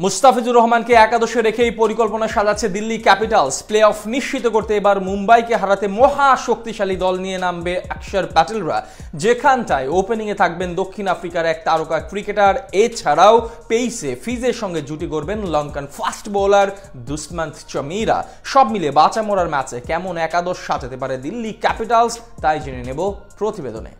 মুস্তাফিজুর রহমানকে একাদশে রেখেই পরিকল্পনা সাজাচ্ছে দিল্লি ক্যাপিটালস। প্লে অফ নিশ্চিত করতে এবার মুম্বাইকে হারাতে মহা শক্তিশালী দল নিয়ে নামবে অক্ষর প্যাটেলরা, যেখানটায় ওপেনিংয়ে থাকবেন দক্ষিণ আফ্রিকার এক তারকা ক্রিকেটার। এছাড়াও পেইসে ফিজের সঙ্গে জুটি করবেন লঙ্কান ফাস্ট বোলার দুষ্মন্ত চামিরা। সব মিলে বাঁচা মরার ম্যাচে কেমন একাদশ সাজাতে পারে দিল্লি ক্যাপিটালস, তাই জেনে নেব প্রতিবেদনে।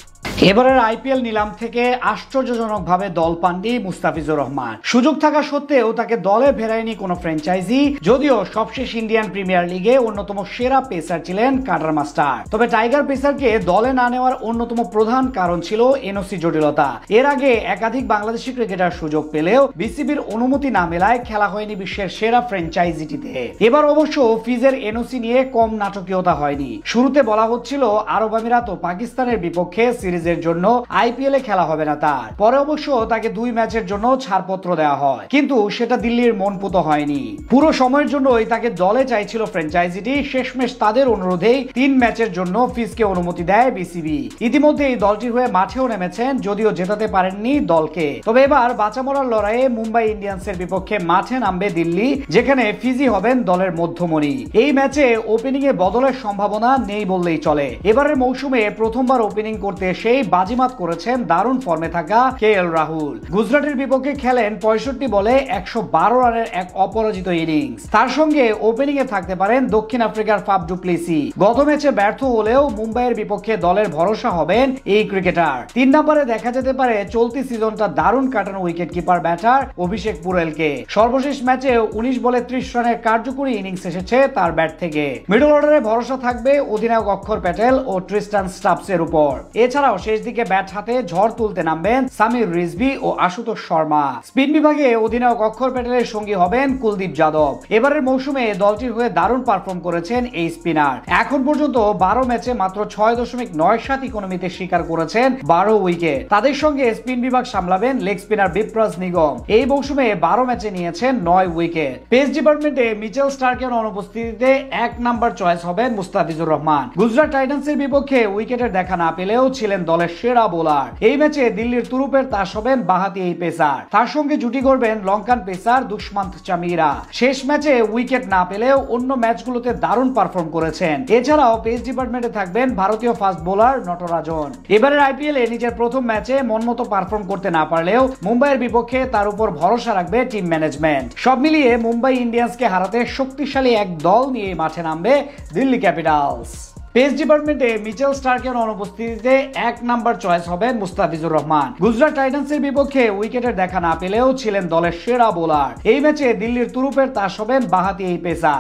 এবারের আইপিএল নিলাম থেকে আশ্চর্যজনকভাবে দল পাননি মুস্তাফিজুর রহমান। সুযোগ থাকা সত্ত্বেও তাকে দলে ফেরায়নি কোনো ফ্র্যাঞ্চাইজি, যদিও সবশেষ ইন্ডিয়ান প্রিমিয়ার লিগে অন্যতম সেরা পেসার ছিলেন কাটার মাস্টার। তবে টাইগার পেসারকে দলে না নেওয়ার অন্যতম প্রধান কারণ ছিল এনওসি জটিলতা। এর আগে একাধিক বাংলাদেশি ক্রিকেটার সুযোগ পেলেও বিসিবির অনুমতি না মেলায় খেলা হয়নি বিশ্বের সেরা ফ্র্যাঞ্চাইজিটিতে। এবার অবশ্য ফিজের এনওসি নিয়ে কম নাটকীয়তা হয়নি। শুরুতে বলা হচ্ছিল আরব আমিরাত ও পাকিস্তানের বিপক্ষে সিরিজের জন্য আইপিএল এ খেলা হবে না তার। পরে অবশ্য তাকে 2 ম্যাচের জন্য ছাড়পত্র দেওয়া হয়, কিন্তু সেটা দিল্লির মনপুত হয়নি। পুরো সময়ের জন্যই তাকে দলে চাইছিল ফ্র্যাঞ্চাইজিটি। শেষমেশ তাদের অনুরোধেই 3 ম্যাচের জন্য ফিজকে অনুমতি দেয় বিসিবি। ইতিমধ্যে এই দলটির হয়ে মাঠেও নেমেছেন, যদিও জেতাতে পারেননি দলকে। তবে এবার বাঁচা মরার লড়াইয়ে মুম্বাই ইন্ডিয়ান্সের বিপক্ষে মাঠে নামবে দিল্লি, যেখানে ফিজি হবেন দলের মধ্যমণি। এই ম্যাচে ওপেনিং এ বদলের সম্ভাবনা নেই বললেই চলে। এবারের মৌসুমে প্রথমবার ওপেনিং করতে এসে বাজিমাত করেছেন দারুণ ফর্মে থাকা কেএল রাহুল। গুজরাটের বিপক্ষে খেলেন 65 বলে 112 রানের এক অপরাজিত ইনিংস। তার সঙ্গে ওপেনিং এ থাকতে পারেন দক্ষিণ আফ্রিকার ফাফ ডু প্লেসি। গত ম্যাচে ব্যর্থ হলেও মুম্বাইয়ের বিপক্ষে দলের ভরসা হবেন এই ক্রিকেটার। 3 নম্বরে দেখা যেতে পারে চলতি সিজনটা দারুণ কাটানো উইকেট কিপার ব্যাটার অভিষেক পুরেলকে। সর্বশেষ ম্যাচে 19 বলে 30 রানের কার্যকরী ইনিংস এসেছে তার ব্যাট থেকে। মিডল অর্ডারে ভরসা থাকবে অধিনায়ক অক্ষর প্যাটেল ও ট্রিস্টান স্টাবসের উপর। এছাড়াও শেষ দিকে ব্যাট হাতে ঝড় তুলতে নামবেন সামির রিজভি ও আশুতোষ শর্মা। স্পিন বিভাগে অধিনায়ক অক্ষর প্যাটেলের সঙ্গী হবেন কুলদীপ যাদব। এবারের মৌসুমে দলটির হয়ে দারুণ পারফর্ম করেছেন এই স্পিনার। এখন পর্যন্ত 12 ম্যাচে মাত্র 6.97 ইকোনমিতে শিকার করেছেন 12 উইকেট। তাদের সঙ্গে স্পিন বিভাগ সামলাবেন লেগ স্পিনার বিপ্রাজ নিগম। এই মৌসুমে 12 ম্যাচে নিয়েছেন 9 উইকেট। পেস ডিপার্টমেন্টে মিচেল স্টার্কের অনুপস্থিতিতে 1 নাম্বার চয়েস হবেন মুস্তাফিজুর রহমান। গুজরাট টাইটান্সের বিপক্ষে উইকেটের দেখা না পেলেও ছিলেন দলের সেরা বোলার। এই ম্যাচে দিল্লির তুরুপের তাস হবেন বাহাতি এই পেসার। তার সঙ্গে জুটি করবেন লঙ্কান পেসার দুষ্মন্ত চামিরা। শেষ ম্যাচে উইকেট না পেলেও অন্য ম্যাচগুলোতে দারুণ পারফর্ম করেছেন। এছাড়াও পেস ডিপার্টমেন্টে থাকবেন ভারতীয় ফাস্ট বোলার নটরাজন। এবারের আইপিএল এ নিজের প্রথম ম্যাচে মনমতো পারফর্ম করতে না পারলেও মুম্বাইয়ের বিপক্ষে তার উপর ভরসা রাখবে টিম ম্যানেজমেন্ট। সব মিলিয়ে মুম্বাই ইন্ডিয়ান্সকে হারাতে শক্তিশালী এক দল নিয়ে মাঠে নামবে দিল্লি ক্যাপিটালস। পেস ডিপার্টমেন্টে মিচেল স্টার্কের অনুপস্থিতিতে 1 নাম্বার চয়েস হবেন মুস্তাফিজুর রহমান। গুজরাট টাইটান্সের বিপক্ষে উইকেটের দেখা না পেলেও ছিলেন দলের সেরা বোলার। এই ম্যাচে দিল্লির তুরুপের তাস হবেন বাহাতি এই পেসার।